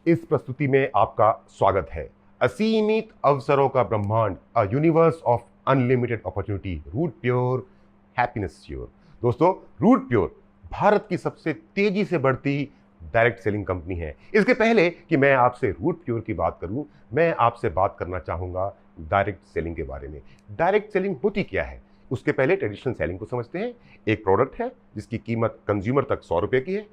इस प्रस्तुति में आपका स्वागत है। असीमित अवसरों का ब्रह्मांड, a universe of unlimited opportunity, root pure, happiness sure. दोस्तों, रूट प्योर भारत की सबसे तेजी से बढ़ती डायरेक्ट सेलिंग कंपनी है। इसके पहले कि मैं आपसे रूट प्योर की बात करूं, मैं आपसे बात करना चाहूंगा डायरेक्ट सेलिंग के बारे में। डायरेक्ट सेलिंग होती क्या है, उसके पहले ट्रेडिशनल सेलिंग को समझते हैं। एक प्रोडक्ट है जिसकी कीमत कंज्यूमर तक 100 रुपए की है,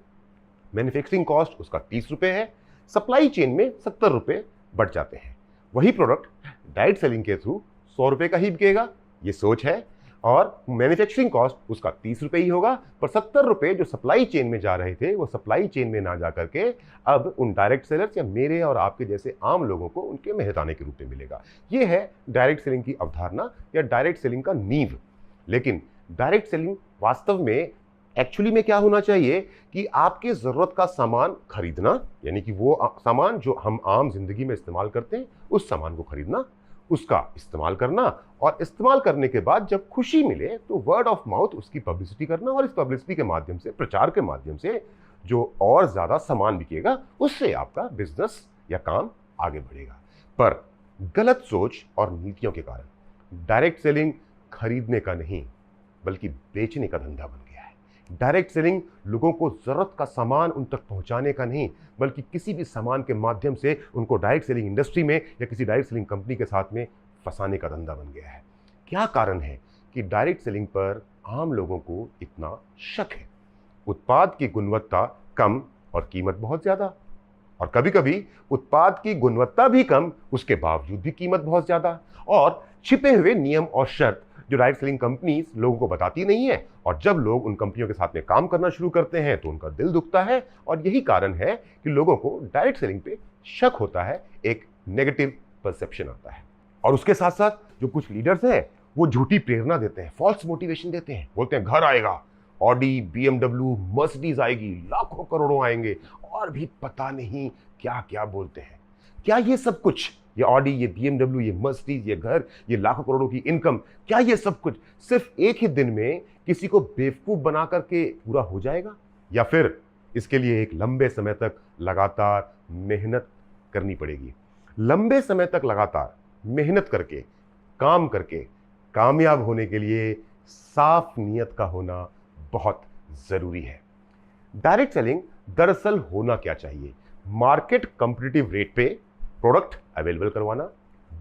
मैन्युफैक्चरिंग कॉस्ट उसका 30 रुपए है, सप्लाई चेन में 70 रुपए बढ़ जाते हैं। वही प्रोडक्ट डायरेक्ट सेलिंग के थ्रू 100 रुपए का ही बिकेगा, ये सोच है, और मैन्युफैक्चरिंग कॉस्ट उसका 30 रुपए ही होगा, पर 70 रुपए जो सप्लाई चेन में जा रहे थे वो सप्लाई चेन में ना जा करके अब उन डायरेक्ट सेलर्स या मेरे और आपके जैसे आम लोगों को उनके मेहताने के रूप में मिलेगा। ये है डायरेक्ट सेलिंग की अवधारणा या डायरेक्ट सेलिंग का नींव। लेकिन डायरेक्ट सेलिंग वास्तव में एक्चुअली में क्या होना चाहिए कि आपके जरूरत का सामान खरीदना, यानी कि वो सामान जो हम आम जिंदगी में इस्तेमाल करते हैं उस सामान को खरीदना, उसका इस्तेमाल करना, और इस्तेमाल करने के बाद जब खुशी मिले तो वर्ड ऑफ माउथ उसकी पब्लिसिटी करना, और इस पब्लिसिटी के माध्यम से, प्रचार के माध्यम से जो और ज्यादा सामान बिकेगा उससे आपका बिजनेस या काम आगे बढ़ेगा। पर गलत सोच और नीतियों के कारण डायरेक्ट सेलिंग खरीदने का नहीं बल्कि बेचने का धंधा बन गया है। डायरेक्ट सेलिंग लोगों को जरूरत का सामान उन तक पहुंचाने का नहीं बल्कि किसी भी सामान के माध्यम से उनको डायरेक्ट सेलिंग इंडस्ट्री में या किसी डायरेक्ट सेलिंग कंपनी के साथ में फंसाने का धंधा बन गया है। क्या कारण है कि डायरेक्ट सेलिंग पर आम लोगों को इतना शक है? उत्पाद की गुणवत्ता कम और कीमत बहुत ज्यादा, और कभी कभी उत्पाद की गुणवत्ता भी कम, उसके बावजूद भी कीमत बहुत ज्यादा, और छिपे हुए नियम और शर्त जो डायरेक्ट सेलिंग कंपनीज लोगों को बताती नहीं है, और जब लोग उन कंपनियों के साथ में काम करना शुरू करते हैं तो उनका दिल दुखता है। और यही कारण है कि लोगों को डायरेक्ट सेलिंग पे शक होता है, एक नेगेटिव परसेप्शन आता है। और उसके साथ साथ जो कुछ लीडर्स हैं वो झूठी प्रेरणा देते हैं, फॉल्स मोटिवेशन देते हैं, बोलते हैं घर आएगा, ऑडी, बीएमडब्ल्यू, मर्सिडीज आएगी, लाखों करोड़ों आएंगे, और भी पता नहीं क्या क्या बोलते हैं। क्या ये सब कुछ, ये ऑडी, ये बीएमडब्ल्यू, ये मर्सिडीज, ये घर, ये लाखों करोड़ों की इनकम, क्या ये सब कुछ सिर्फ एक ही दिन में किसी को बेवकूफ बना करके पूरा हो जाएगा, या फिर इसके लिए एक लंबे समय तक लगातार मेहनत करनी पड़ेगी? लंबे समय तक लगातार मेहनत करके, काम करके कामयाब होने के लिए साफ नियत का होना बहुत जरूरी है। डायरेक्ट सेलिंग दरअसल होना क्या चाहिए? मार्केट कॉम्पिटिटिव रेट पे प्रोडक्ट अवेलेबल करवाना,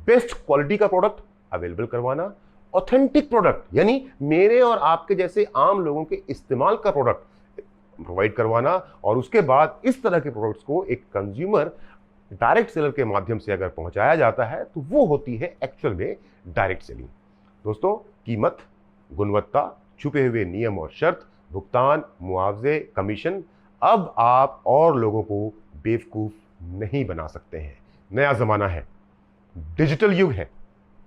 बेस्ट क्वालिटी का प्रोडक्ट अवेलेबल करवाना, ऑथेंटिक प्रोडक्ट यानी मेरे और आपके जैसे आम लोगों के इस्तेमाल का प्रोडक्ट प्रोवाइड करवाना, और उसके बाद इस तरह के प्रोडक्ट्स को एक कंज्यूमर डायरेक्ट सेलर के माध्यम से अगर पहुंचाया जाता है तो वो होती है एक्चुअल में डायरेक्ट सेलिंग। दोस्तों, कीमत, गुणवत्ता, छुपे हुए नियम और शर्त, भुगतान, मुआवजे, कमीशन, अब आप और लोगों को बेवकूफ नहीं बना सकते हैं। नया जमाना है, डिजिटल युग है,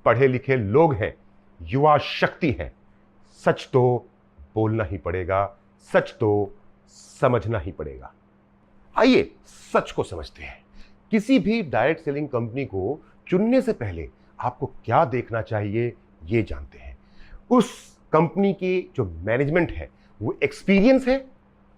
पढ़े लिखे लोग हैं, युवा शक्ति है। सच तो बोलना ही पड़ेगा, सच तो समझना ही पड़ेगा। आइए सच को समझते हैं। किसी भी डायरेक्ट सेलिंग कंपनी को चुनने से पहले आपको क्या देखना चाहिए ये जानते हैं। उस कंपनी की जो मैनेजमेंट है वो एक्सपीरियंस है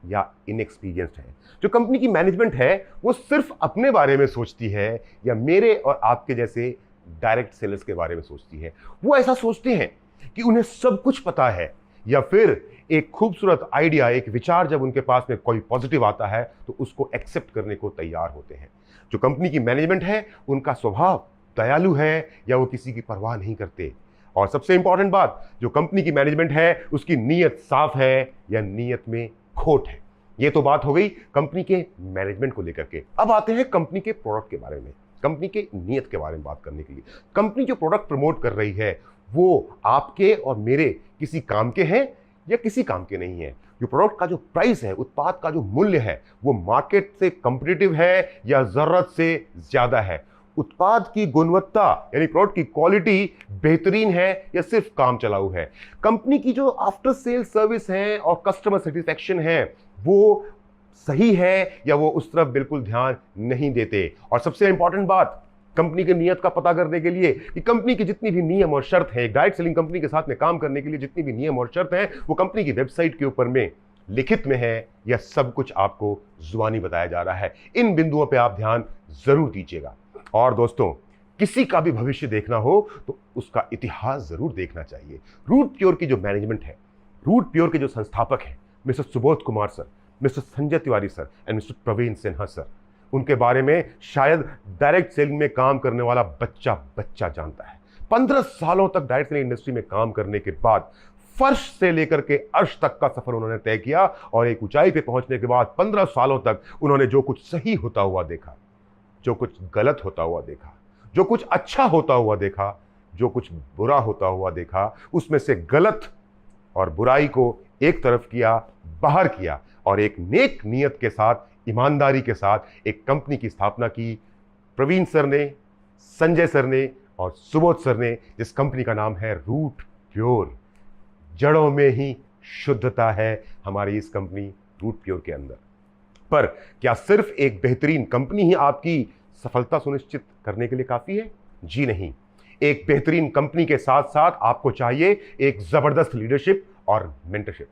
या इनएक्सपीरियंस्ड है? जो कंपनी की मैनेजमेंट है वो सिर्फ अपने बारे में सोचती है या मेरे और आपके जैसे डायरेक्ट सेलर्स के बारे में सोचती है? वो ऐसा सोचते हैं कि उन्हें सब कुछ पता है, या फिर एक खूबसूरत आइडिया, एक विचार जब उनके पास में कोई पॉजिटिव आता है तो उसको एक्सेप्ट करने को तैयार होते हैं? जो कंपनी की मैनेजमेंट है उनका स्वभाव दयालु है या वो किसी की परवाह नहीं करते? और सबसे इंपॉर्टेंट बात, जो कंपनी की मैनेजमेंट है उसकी नीयत साफ है या नीयत में खोट है? ये तो बात हो गई कंपनी के मैनेजमेंट को लेकर के। अब आते हैं कंपनी के प्रोडक्ट के बारे में, कंपनी के नीयत के बारे में बात करने के लिए। कंपनी जो प्रोडक्ट प्रमोट कर रही है वो आपके और मेरे किसी काम के हैं या किसी काम के नहीं है? जो प्रोडक्ट का जो प्राइस है, उत्पाद का जो मूल्य है, वो मार्केट से कॉम्पिटिटिव है या जरूरत से ज्यादा है? उत्पाद की गुणवत्ता यानी प्रोडक्ट की क्वालिटी बेहतरीन है या सिर्फ काम चलाऊ है? कंपनी की जो आफ्टर सेल सर्विस है और कस्टमर सेटिस्फैक्शन है वो सही है या वो उस तरफ बिल्कुल ध्यान नहीं देते? और सबसे इंपॉर्टेंट बात, कंपनी की नीयत का पता करने के लिए कि कंपनी की जितनी भी नियम और शर्त है, डायरेक्ट सेलिंग कंपनी के साथ में काम करने के लिए जितनी भी नियम और शर्त है, वो कंपनी की वेबसाइट के ऊपर में लिखित में है या सब कुछ आपको जुबानी बताया जा रहा है? इन बिंदुओं पे आप ध्यान जरूर दीजिएगा। और दोस्तों, किसी का भी भविष्य देखना हो तो उसका इतिहास जरूर देखना चाहिए। रूट प्योर की जो मैनेजमेंट है, रूट प्योर के जो संस्थापक हैं, mister Subodh Kumar sir, mister Sanjay Tiwari sir and mister Praveen Sinha sir, उनके बारे में शायद डायरेक्ट सेलिंग में काम करने वाला बच्चा बच्चा जानता है। 15 सालों तक डायरेक्ट सेलिंग इंडस्ट्री में काम करने के बाद फर्श से लेकर के अर्श तक का सफर उन्होंने तय किया, और एक ऊंचाई पे पहुंचने के बाद 15 सालों तक उन्होंने जो कुछ सही होता हुआ देखा, जो कुछ गलत होता हुआ देखा, जो कुछ अच्छा होता हुआ देखा, जो कुछ बुरा होता हुआ देखा, उसमें से गलत और बुराई को एक तरफ किया, बाहर किया, और एक नेक नियत के साथ, ईमानदारी के साथ एक कंपनी की स्थापना की। प्रवीण सर ने, संजय सर ने और सुबोध सर ने, जिस कंपनी का नाम है रूट प्योर। जड़ों में ही शुद्धता है हमारी इस कंपनी रूट प्योर के अंदर। पर क्या सिर्फ एक बेहतरीन कंपनी ही आपकी सफलता सुनिश्चित करने के लिए काफी है? जी नहीं। एक बेहतरीन कंपनी के साथ साथ आपको चाहिए एक जबरदस्त लीडरशिप और मेंटरशिप।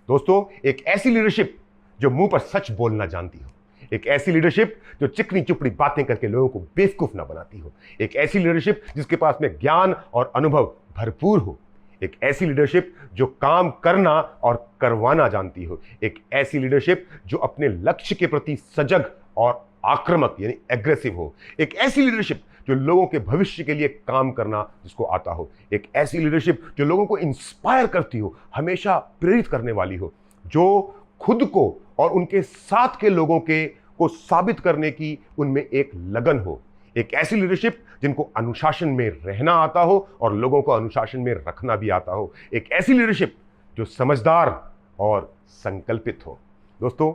दोस्तों, एक ऐसी लीडरशिप जो मुंह पर सच बोलना जानती हो, एक ऐसी लीडरशिप जो चिकनी चुपड़ी बातें करके लोगों को बेवकूफ ना बनाती हो, एक ऐसी लीडरशिप जिसके पास में ज्ञान और अनुभव भरपूर हो, एक ऐसी लीडरशिप जो काम करना और करवाना जानती हो, एक ऐसी लीडरशिप जो अपने लक्ष्य के प्रति सजग और आक्रामक यानी एग्रेसिव हो, एक ऐसी लीडरशिप जो लोगों के भविष्य के लिए काम करना जिसको आता हो, एक ऐसी लीडरशिप जो लोगों को इंस्पायर करती हो, हमेशा प्रेरित करने वाली हो, जो खुद को और उनके साथ के लोगों के को साबित करने की उनमें एक लगन हो, एक ऐसी लीडरशिप जिनको अनुशासन में रहना आता हो और लोगों को अनुशासन में रखना भी आता हो, एक ऐसी लीडरशिप जो समझदार और संकल्पित हो। दोस्तों,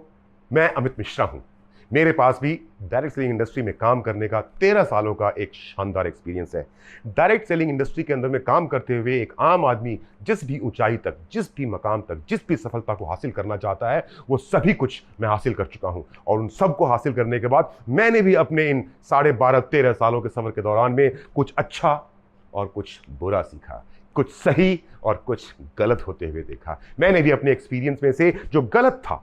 मैं अमित मिश्रा हूं। मेरे पास भी डायरेक्ट सेलिंग इंडस्ट्री में काम करने का 13 सालों का एक शानदार एक्सपीरियंस है। डायरेक्ट सेलिंग इंडस्ट्री के अंदर में काम करते हुए एक आम आदमी जिस भी ऊंचाई तक, जिस भी मकाम तक, जिस भी सफलता को हासिल करना चाहता है, वो सभी कुछ मैं हासिल कर चुका हूं। और उन सब को हासिल करने के बाद मैंने भी अपने इन 12.5-13 सालों के सफर के दौरान में कुछ अच्छा और कुछ बुरा सीखा, कुछ सही और कुछ गलत होते हुए देखा। मैंने भी अपने एक्सपीरियंस में से जो गलत था,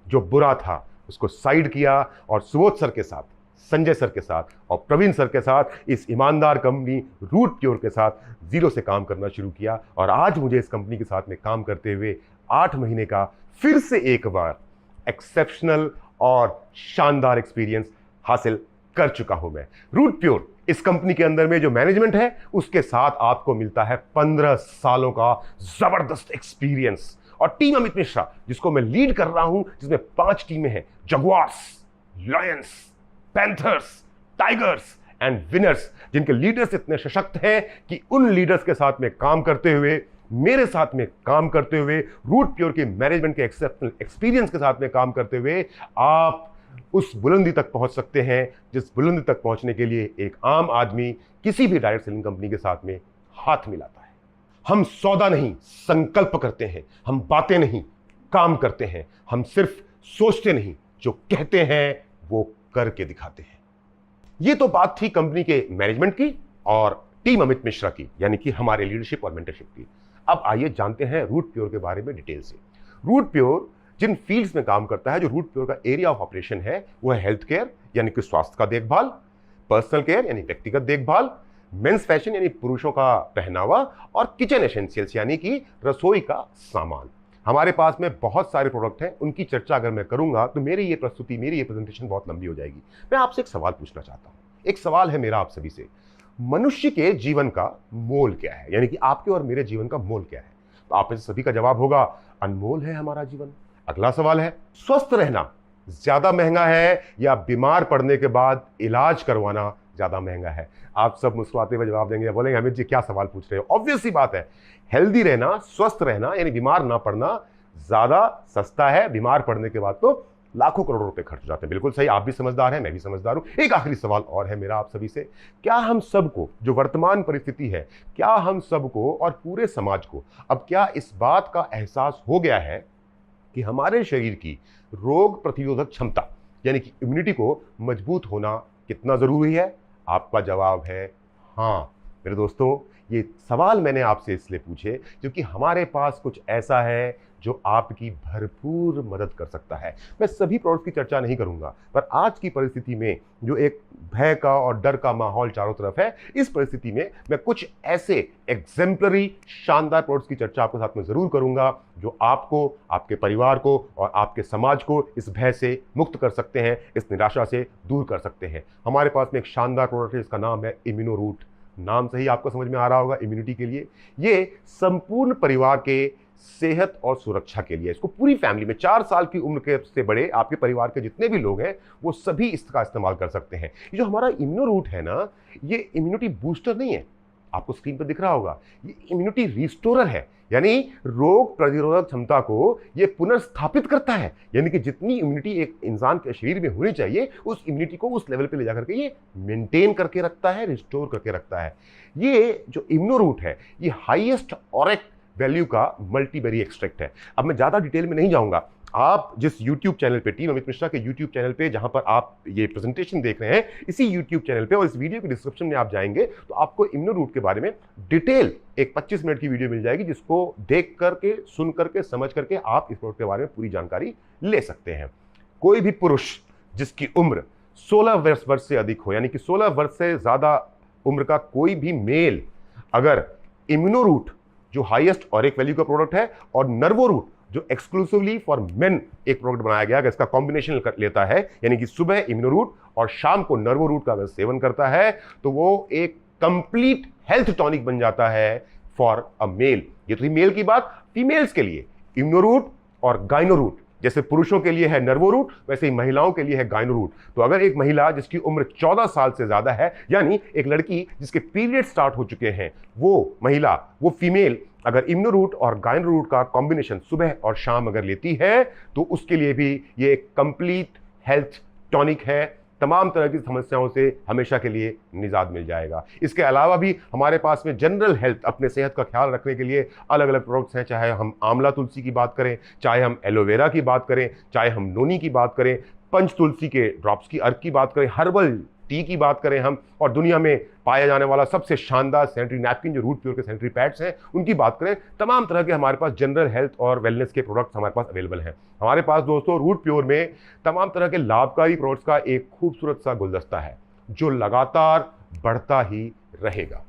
जो बुरा था, उसको साइड किया और सुबोध सर के साथ, संजय सर के साथ और प्रवीण सर के साथ इस ईमानदार कंपनी रूट प्योर के साथ जीरो से काम करना शुरू किया। और आज मुझे इस कंपनी के साथ में काम करते हुए 8 महीने का फिर से एक बार एक्सेप्शनल और शानदार एक्सपीरियंस हासिल कर चुका हूं मैं। रूट प्योर इस कंपनी के अंदर में जो मैनेजमेंट है, उसके साथ आपको मिलता है 15 सालों का जबरदस्त एक्सपीरियंस। और टीम अमित मिश्रा, जिसको मैं लीड कर रहा हूं, जिसमें 5 टीमें हैं, jaguars, Lions, panthers, tigers and winners, जिनके लीडर्स इतने सशक्त हैं कि उन लीडर्स के साथ में काम करते हुए, मेरे साथ में काम करते हुए, रूट प्योर के मैनेजमेंट के एक्सेप्शनल एक्सपीरियंस के साथ में काम करते हुए, आप उस बुलंदी तक पहुंच सकते हैं जिस बुलंदी तक पहुंचने के लिए एक आम आदमी किसी भी डायरेक्ट सेलिंग कंपनी के साथ में हाथ मिलाता है। हम सौदा नहीं, संकल्प करते हैं। हम बातें नहीं, काम करते हैं। हम सिर्फ सोचते नहीं, जो कहते हैं वो करके दिखाते हैं। ये तो बात थी कंपनी के मैनेजमेंट की और टीम अमित मिश्रा की, यानी कि हमारे लीडरशिप और मेंटरशिप की। अब आइए जानते हैं रूट प्योर के बारे में डिटेल से। रूट प्योर जिन फील्ड्स में काम करता है, जो रूट प्योर का एरिया ऑफ ऑपरेशन है, वो है हेल्थ केयर यानी कि स्वास्थ्य का देखभाल, पर्सनल केयर यानी व्यक्तिगत देखभाल, मेंस फैशन यानी पुरुषों का पहनावा, और किचन एसेंशियल्स यानी कि रसोई का सामान। हमारे पास में बहुत सारे प्रोडक्ट हैं, उनकी चर्चा अगर मैं करूंगा तो मेरी ये प्रस्तुति, मेरी ये प्रेजेंटेशन बहुत लंबी हो जाएगी। मैं आपसे एक सवाल पूछना चाहता हूं। एक सवाल है मेरा आप सभी से, मनुष्य के जीवन का मोल क्या है? यानी कि आपके और मेरे जीवन का मोल क्या है? तो आप में से सभी का जवाब होगा, अनमोल है हमारा जीवन। अगला सवाल है, स्वस्थ रहना ज्यादा महंगा है या बीमार पड़ने के बाद इलाज करवाना ज्यादा महंगा है? आप सब मुस्कुराते हुए जवाब देंगे, बोलेंगे अमित जी क्या सवाल पूछ रहे हो? ऑब्वियस सी बात है, हेल्दी रहना, स्वस्थ रहना यानी बीमार ना पड़ना ज्यादा सस्ता है। बीमार पड़ने के बाद तो लाखों करोड़ों रुपए खर्च हो जाते हैं। बिल्कुल सही, आप भी समझदार हैं, मैं भी समझदार हूं। एक आखिरी सवाल और है मेरा आप सभी से, क्या हम सबको, जो वर्तमान परिस्थिति है, क्या हम सबको और पूरे समाज को अब क्या इस बात का एहसास हो गया है कि हमारे शरीर की रोग प्रतिरोधक क्षमता यानी कि इम्यूनिटी को मजबूत होना कितना जरूरी है? आपका जवाब है हाँ, मेरे दोस्तों, ये सवाल मैंने आपसे इसलिए पूछे क्योंकि हमारे पास कुछ ऐसा है जो आपकी भरपूर मदद कर सकता है। मैं सभी प्रोडक्ट्स की चर्चा नहीं करूंगा, पर आज की परिस्थिति में जो एक भय का और डर का माहौल चारों तरफ है, इस परिस्थिति में मैं कुछ ऐसे एग्जेम्पलरी शानदार प्रोडक्ट्स की चर्चा आपके साथ में जरूर करूंगा जो आपको, आपके परिवार को और आपके समाज को इस भय से मुक्त कर सकते हैं, इस निराशा से दूर कर सकते हैं। हमारे पास में एक शानदार प्रोडक्ट है, इसका नाम है इम्यूनो रूट। नाम से ही आपको समझ में आ रहा होगा, इम्यूनिटी के लिए। ये संपूर्ण परिवार के सेहत और सुरक्षा के लिए, इसको पूरी फैमिली में 4 साल की उम्र के से बड़े आपके परिवार के जितने भी लोग हैं वो सभी इसका इस्तेमाल कर सकते हैं। ये जो हमारा इम्यूनो रूट है ना, ये इम्यूनिटी बूस्टर नहीं है, आपको स्क्रीन पर दिख रहा होगा, ये इम्यूनिटी रिस्टोरर है। यानी रोग प्रतिरोधक क्षमता को ये पुनर्स्थापित करता है। यानी कि जितनी इम्यूनिटी एक इंसान के शरीर में होनी चाहिए, उस इम्यूनिटी को उस लेवल पे ले जाकर के ये मेंटेन करके रखता है, रिस्टोर करके रखता है। ये जो इम्यूनो रूट है, ये हाईएस्ट ऑरिक वैल्यू का मल्टीबेरी एक्सट्रैक्ट है। अब मैं ज़्यादा डिटेल में नहीं जाऊंगा। आप जिस YouTube चैनल पे, टीम अमित मिश्रा के YouTube चैनल पे, जहां पर आप ये प्रेजेंटेशन देख रहे हैं, इसी YouTube चैनल पे और इस वीडियो के डिस्क्रिप्शन में आप जाएंगे तो आपको इम्यूनो रूट के बारे में डिटेल एक 25 मिनट की वीडियो मिल जाएगी, जिसको देख करके, सुन करके, समझ करके आप इस प्रोडक्ट के बारे में पूरी जानकारी ले सकते हैं। कोई भी पुरुष जिसकी उम्र 16 वर्ष से अधिक हो, यानी कि 16 वर्ष से ज़्यादा उम्र का कोई भी मेल अगर इम्यूनो रूट जो हाईएस्ट ऑरिक वैल्यू का प्रोडक्ट है और नर्वो रूट जो एक्सक्लूसिवली फॉर मेन एक प्रोडक्ट बनाया गया है, इसका कॉम्बिनेशन लेता है, यानी कि सुबह इम्यूनो रूट और शाम को नर्वो रूट का अगर सेवन करता है तो वो एक कंप्लीट हेल्थ टॉनिक बन जाता है फॉर अ मेल। ये तो मेल की बात। फीमेल्स के लिए इम्यूनो रूट और गाइनो रूट, जैसे पुरुषों के लिए है नर्वो रूट, वैसे ही महिलाओं के लिए है गाइनो रूट। तो अगर एक महिला जिसकी उम्र 14 साल से ज्यादा है, यानी एक लड़की जिसके पीरियड स्टार्ट हो चुके हैं, वो महिला, वो फीमेल अगर इम्यूनो रूट और गाइनो रूट का कॉम्बिनेशन सुबह और शाम अगर लेती है तो उसके लिए भी ये एक कंप्लीट हेल्थ टॉनिक है। तमाम तरह की समस्याओं से हमेशा के लिए निजात मिल जाएगा। इसके अलावा भी हमारे पास में जनरल हेल्थ, अपने सेहत का ख्याल रखने के लिए अलग अलग प्रोडक्ट्स हैं। चाहे हम आंवला तुलसी की बात करें, चाहे हम एलोवेरा की बात करें, चाहे हम नोनी की बात करें, पंच तुलसी के ड्रॉप्स की अर्क की बात करें, हर्बल टी की बात करें हम, और दुनिया में पाया जाने वाला सबसे शानदार सैनिटरी नैपकिन जो रूट प्योर के सैनिटरी पैड्स हैं उनकी बात करें, तमाम तरह के हमारे पास जनरल हेल्थ और वेलनेस के प्रोडक्ट्स हमारे पास अवेलेबल हैं। हमारे पास दोस्तों रूट प्योर में तमाम तरह के लाभकारी प्रोडक्ट्स का एक खूबसूरत सा गुलदस्ता है जो लगातार बढ़ता ही रहेगा।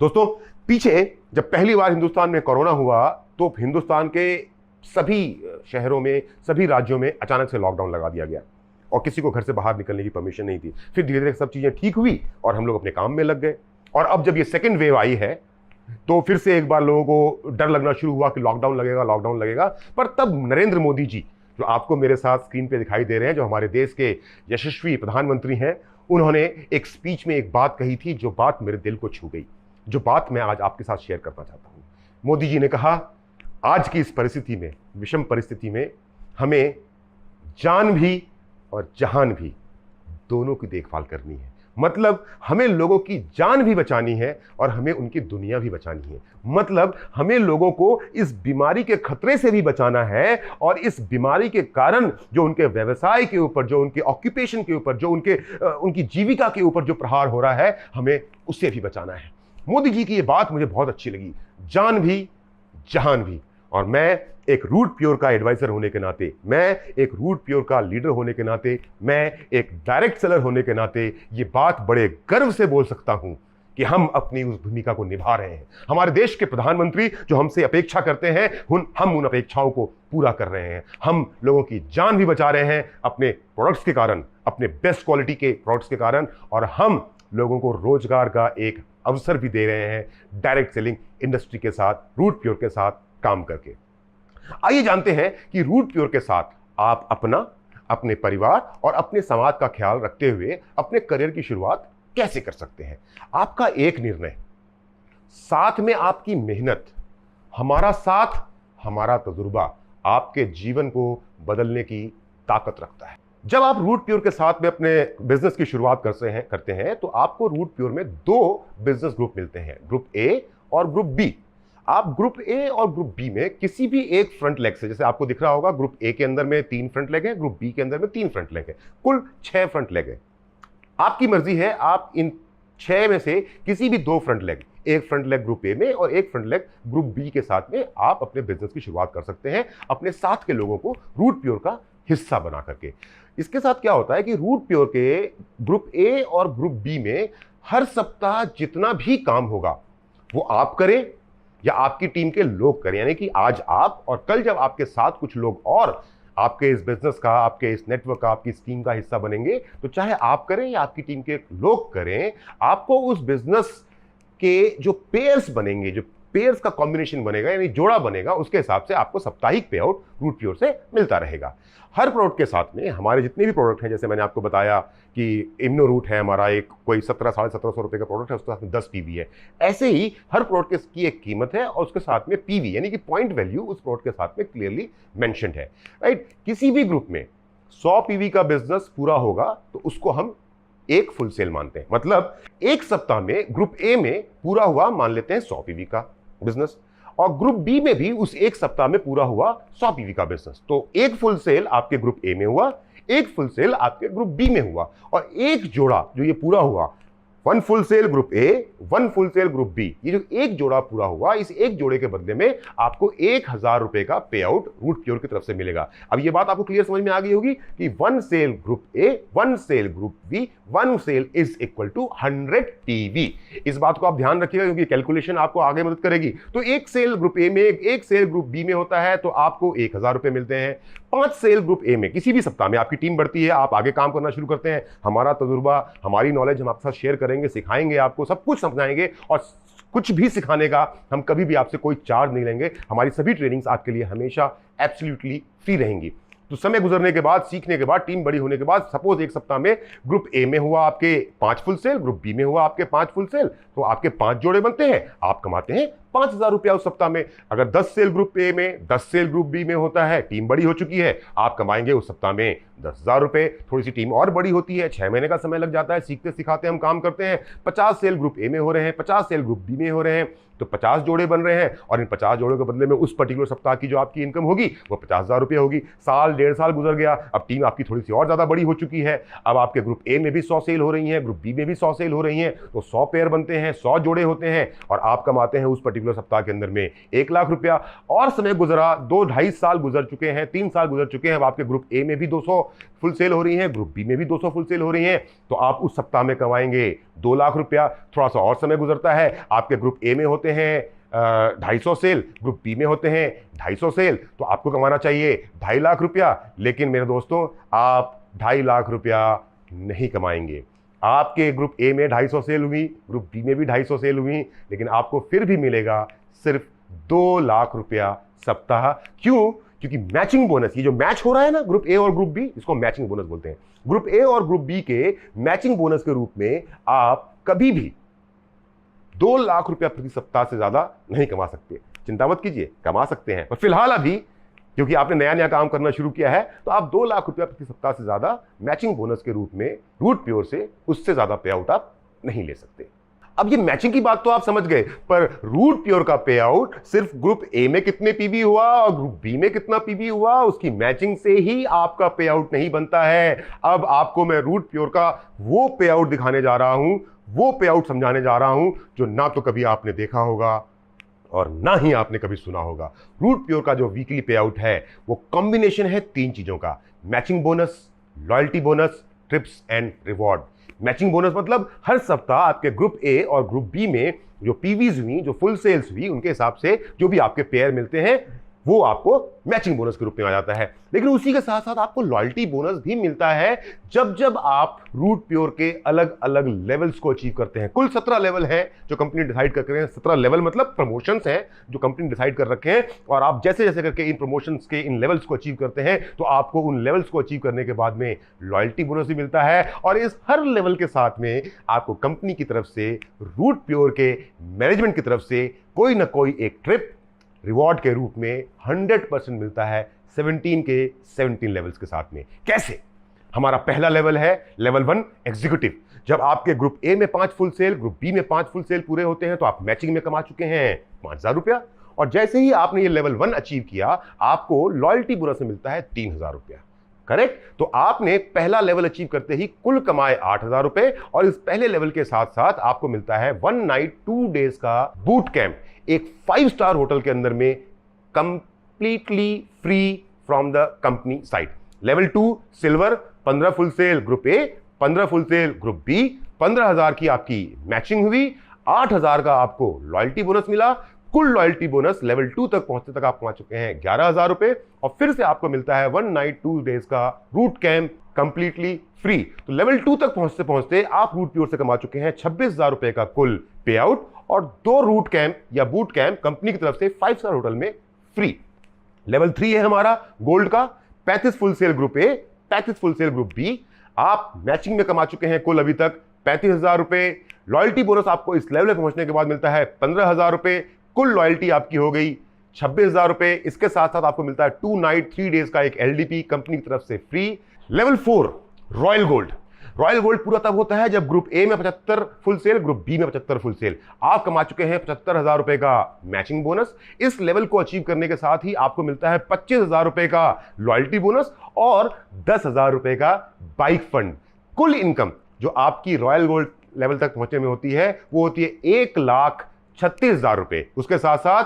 दोस्तों, पीछे जब पहली बार हिंदुस्तान में कोरोना हुआ तो हिंदुस्तान के सभी शहरों में, सभी राज्यों में अचानक से लॉकडाउन लगा दिया गया और किसी को घर से बाहर निकलने की परमिशन नहीं थी। फिर धीरे धीरे सब चीजें ठीक हुई और हम लोग अपने काम में लग गए। और अब जब ये सेकंड वेव आई है तो फिर से एक बार लोगों को डर लगना शुरू हुआ कि लॉकडाउन लगेगा, लॉकडाउन लगेगा। पर तब नरेंद्र मोदी जी, जो आपको मेरे साथ स्क्रीन पे दिखाई दे रहे हैं, जो हमारे देश के यशस्वी प्रधानमंत्री हैं, उन्होंने एक स्पीच में एक बात कही थी जो बात मेरे दिल को छू गई, जो बात मैं आज आपके साथ शेयर करना चाहता हूं। मोदी जी ने कहा, आज की इस परिस्थिति में, विषम परिस्थिति में, हमें जान भी और जहान भी दोनों की देखभाल करनी है। मतलब हमें लोगों की जान भी बचानी है और हमें उनकी दुनिया भी बचानी है। मतलब हमें लोगों को इस बीमारी के खतरे से भी बचाना है और इस बीमारी के कारण जो उनके व्यवसाय के ऊपर, जो उनके ऑक्यूपेशन के ऊपर, जो उनकी जीविका के ऊपर जो प्रहार हो रहा है, हमें उससे भी बचाना है। मोदी जी की ये बात मुझे बहुत अच्छी लगी, जान भी जहान भी। और मैं एक रूट प्योर का एडवाइजर होने के नाते, मैं एक रूट प्योर का लीडर होने के नाते, मैं एक डायरेक्ट सेलर होने के नाते ये बात बड़े गर्व से बोल सकता हूं कि हम अपनी उस भूमिका को निभा रहे हैं। हमारे देश के प्रधानमंत्री जो हमसे अपेक्षा करते हैं, हम उन अपेक्षाओं को पूरा कर रहे हैं। हम लोगों की जान भी बचा रहे हैं अपने प्रोडक्ट्स के कारण, अपने बेस्ट क्वालिटी के प्रोडक्ट्स के कारण, और हम लोगों को रोजगार का एक अवसर भी दे रहे हैं डायरेक्ट सेलिंग इंडस्ट्री के साथ, रूट प्योर के साथ काम करके। आइए जानते हैं कि रूट प्योर के साथ आप अपना, अपने परिवार और अपने समाज का ख्याल रखते हुए अपने करियर की शुरुआत कैसे कर सकते हैं। आपका एक निर्णय, साथ में आपकी मेहनत, हमारा साथ, हमारा तजुर्बा आपके जीवन को बदलने की ताकत रखता है। जब आप रूट प्योर के साथ में अपने बिजनेस की शुरुआत करते हैं तो आपको रूट प्योर में 2 बिजनेस ग्रुप मिलते हैं, ग्रुप ए और ग्रुप बी। आप ग्रुप ए और ग्रुप बी में किसी भी एक फ्रंट लेग से, जैसे आपको दिख रहा होगा ग्रुप ए के अंदर में 3 फ्रंट लेग है, ग्रुप बी के अंदर में 3 फ्रंट लेग है, कुल 6 फ्रंट लेग है। आपकी मर्जी है आप इन 6 में से किसी भी 2 फ्रंट लेग, एक फ्रंट लेग ग्रुप ए में और एक फ्रंट लेग ग्रुप बी के साथ में आप अपने बिजनेस की शुरुआत कर सकते हैं, अपने साथ के लोगों को रूट प्योर का हिस्सा बना करके। इसके साथ क्या होता है कि रूट प्योर के ग्रुप ए और ग्रुप बी में हर सप्ताह जितना भी काम होगा वो आप करें या आपकी टीम के लोग करें, यानी कि आज आप और कल जब आपके साथ कुछ लोग और आपके इस बिजनेस का, आपके इस नेटवर्क का, आपकी इस टीम का हिस्सा बनेंगे, तो चाहे आप करें या आपकी टीम के लोग करें, आपको उस बिजनेस के जो पेयर्स बनेंगे, जो पेयर्स का कॉम्बिनेशन बनेगा यानी जोड़ा बनेगा, उसके हिसाब से आपको साप्ताहिक पे आउट रूट प्योर से मिलता रहेगा। हर प्रोडक्ट के साथ में हमारे जितने भी प्रोडक्ट हैं, जैसे मैंने आपको बताया कि इम्नो रूट है हमारा, एक कोई 1700-1750 रुपए का प्रोडक्ट है, उसके साथ में 10 पीवी है। ऐसे ही हर प्रोडक्ट की एक कीमत है और उसके साथ में पीवी यानी कि पॉइंट वैल्यू उस प्रोडक्ट के साथ में क्लियरली मेंशन्ड है, राइट। किसी भी ग्रुप में 100 पीवी का बिजनेस पूरा होगा तो उसको हम एक फुल सेल मानते हैं। मतलब एक सप्ताह में ग्रुप ए में पूरा हुआ मान लेते हैं 100 पीवी का बिजनेस, और ग्रुप बी में भी उस एक सप्ताह में पूरा हुआ 100 पीवी का बिजनेस। तो एक फुल सेल आपके ग्रुप ए में हुआ, एक फुल सेल आपके ग्रुप बी में हुआ, और एक जोड़ा जो ये पूरा हुआ, 1 full sale group A, 1 full sale group B, ये जो एक जोड़ा पूरा हुआ, इस एक जोड़े के बदले में आपको 1000 रुपए का पे आउट रूट प्योर की तरफ से मिलेगा। अब ये बात आपको क्लियर समझ में आ गई होगी कि 1 sale group A, 1 sale group B, 1 sale is equal to 100 PV. इस बात को आप ध्यान रखिएगा क्योंकि कैलकुलेशन आपको आगे मदद करेगी। तो एक सेल ग्रुप ए में, एक सेल ग्रुप बी में होता है तो आपको 1000 रुपए मिलते हैं। 5 सेल ग्रुप ए में किसी भी सप्ताह में आपकी टीम बढ़ती है, आप आगे काम करना शुरू करते हैं, हमारा तजुर्बा, हमारी नॉलेज हम आपके साथ शेयर करेंगे, सिखाएंगे, आपको सब कुछ समझाएंगे, और कुछ भी सिखाने का हम कभी भी आपसे कोई चार्ज नहीं लेंगे। हमारी सभी ट्रेनिंग्स आपके लिए हमेशा एब्सोल्युटली फ्री रहेंगी। तो समय गुजरने के बाद, सीखने के बाद, टीम बड़ी होने के बाद, सपोज एक सप्ताह में ग्रुप ए में हुआ आपके 5 फुल सेल, ग्रुप बी में हुआ आपके 5 फुल सेल, तो आपके 5 जोड़े बनते हैं, आप कमाते हैं 5000 रुपया उस सप्ताह में। अगर 10 सेल ग्रुप ए में, 10 सेल ग्रुप बी में होता है, टीम बड़ी हो चुकी है, आप कमाएंगे उस सप्ताह में 10,000 रुपए। थोड़ी सी टीम और बड़ी होती है, 6 महीने का समय लग जाता है, सीखते सिखाते हम काम करते हैं। 50 सेल ग्रुप ए में हो रहे हैं, 50 सेल ग्रुप बी में हो रहे हैं, तो 50 जोड़े बन रहे हैं, और इन 50 जोड़ों के बदले में उस पर्टिकुलर सप्ताह की जो आपकी इनकम होगी वो 50,000 रुपये होगी। साल 1.5 साल गुजर गया, अब टीम आपकी थोड़ी सी और ज्यादा बड़ी हो चुकी है, अब आपके ग्रुप ए में भी 100 सेल हो रही हैं, ग्रुप बी में भी 100 सेल हो रही हैं, तो 100 पेयर बनते हैं, 100 जोड़े होते हैं, और आप कमाते हैं उस पर्टिकुलर सप्ताह के अंदर में 1 लाख रुपया। और समय गुजरा, 2-2.5 साल गुजर चुके हैं, 3 साल गुजर चुके हैं, अब आपके ग्रुप ए में भी 200 फुल सेल हो रही है, ग्रुप बी में भी 200 फुल सेल हो रही है, तो आप उस सप्ताह में कमाएंगे 2 लाख रुपया। थोड़ा सा और समय गुजरता है, आपके ग्रुप ए में होते हैं 250 सेल, ग्रुप बी में होते हैं 250 सेल, तो आपको कमाना चाहिए 2.5 लाख रुपया। लेकिन मेरे दोस्तों, आप 2.5 लाख रुपया नहीं कमाएंगे। आपके ग्रुप ए में 250 सेल हुई, ग्रुप बी में भी 250 सेल हुई, लेकिन आपको फिर भी मिलेगा सिर्फ 2 लाख रुपया सप्ताह। क्यों? क्योंकि मैचिंग बोनस, ये जो मैच हो रहा है ना ग्रुप ए और ग्रुप बी, इसको मैचिंग बोनस बोलते हैं। ग्रुप ए और ग्रुप बी के मैचिंग बोनस के रूप में आप कभी भी 2 लाख रुपया प्रति सप्ताह से ज्यादा नहीं कमा सकते। चिंता मत कीजिए, कमा सकते हैं, पर फिलहाल अभी क्योंकि आपने नया नया काम करना शुरू किया है, तो आप 2 लाख रुपया प्रति सप्ताह से ज्यादा मैचिंग बोनस के रूप में रूट प्योर से उससे ज्यादा पे आउट आप नहीं ले सकते। अब ये मैचिंग की बात तो आप समझ गए, पर रूट प्योर का पे आउट सिर्फ ग्रुप ए में कितने पीवी हुआ और ग्रुप बी में कितना पीवी हुआ, उसकी मैचिंग से ही आपका पे आउट नहीं बनता है। अब आपको मैं रूट प्योर का वो पे आउट दिखाने जा रहा हूं, वो पे आउट समझाने जा रहा हूं जो ना तो कभी आपने देखा होगा और ना ही आपने कभी सुना होगा। रूट प्योर का जो वीकली पे आउट है वो कॉम्बिनेशन है 3 चीजों का: matching bonus, loyalty bonus, trips and reward. Matching bonus मतलब हर सप्ताह आपके ग्रुप ए और ग्रुप बी में जो पीवीज हुई, जो फुल सेल्स हुई, उनके हिसाब से जो भी आपके पेयर मिलते हैं वो आपको मैचिंग बोनस के रूप में आ जाता है। लेकिन उसी के साथ साथ आपको लॉयल्टी बोनस भी मिलता है जब जब आप रूट प्योर के अलग अलग लेवल्स को अचीव करते हैं। कुल 17 लेवल हैं जो कंपनी डिसाइड कर रहे हैं। 17 लेवल मतलब प्रमोशंस हैं जो कंपनी डिसाइड कर रखे हैं, और आप जैसे जैसे करके इन प्रमोशंस के इन लेवल्स को अचीव करते हैं तो आपको उन लेवल्स को अचीव करने के बाद में लॉयल्टी बोनस भी मिलता है। और इस हर लेवल के साथ में आपको कंपनी की तरफ से, रूट प्योर के मैनेजमेंट की तरफ से कोई ना कोई एक ट्रिप रिवॉर्ड के रूप में 100% मिलता है 17 के 17 लेवल्स के साथ में। कैसे? हमारा पहला लेवल है लेवल 1 एग्जीक्यूटिव। जब आपके ग्रुप ए में 5 फुल सेल, ग्रुप बी में 5 फुल सेल पूरे होते हैं तो आप मैचिंग में कमा चुके हैं 5,000 रुपया। और जैसे ही आपने ये लेवल 1 अचीव किया, आपको लॉयल्टी बोनस में मिलता है 3,000 रुपया। करेक्ट। तो आपने पहला लेवल अचीव करते ही कुल कमाए 8,000 रुपए, और इस पहले लेवल के साथ साथ आपको मिलता है 1 नाइट 2 डेज का बूट कैंप एक 5 स्टार होटल के अंदर में, completely free from the company side. Level 2 silver 15 full sale group A, 15 full sale group B, 15,000 की आपकी मैचिंग हुई, 8,000 का आपको लॉयल्टी बोनस मिला। कुल लॉयल्टी बोनस लेवल 2 तक पहुंचने तक आप कमा चुके हैं 11,000 रुपए, और फिर से आपको मिलता है 1 नाइट 2 डेज का रूट कैंप कंप्लीटली फ्री। तो लेवल 2 तक पहुंचते पहुंचते आप रूट प्योर से कमा चुके हैं 26,000 रुपए का कुल पे आउट, और 2 रूट कैंप या बूट कैंप कंपनी की तरफ से 5 स्टार होटल में फ्री। लेवल 3 है हमारा गोल्ड का, 35 full sale group A, 35 full sale group B. आप मैचिंग में कमा चुके हैं कुल अभी तक 35,000 रुपए। लॉयल्टी बोनस आपको इस लेवल पे पहुंचने के बाद मिलता है 15,000 रुपए। कुल लॉयल्टी आपकी हो गई 26,000 रुपए। इसके साथ साथ आपको मिलता है 2 नाइट 3 डेज का एक एलडीपी कंपनी की तरफ से free. Level 4 royal gold. Royal gold पूरा तब होता है जब ग्रुप ए में 75 फुल सेल, ग्रुप बी में 75 फुल सेल। आप कमा चुके हैं 75,000 रुपए का मैचिंग बोनस। इस लेवल को अचीव करने के साथ ही आपको मिलता है 25,000 रुपए का लॉयल्टी बोनस और 10,000 रुपए का बाइक फंड। कुल इनकम जो आपकी रॉयल गोल्ड लेवल तक पहुंचने में होती है वो होती है 1,36,000 रुपए। उसके साथ साथ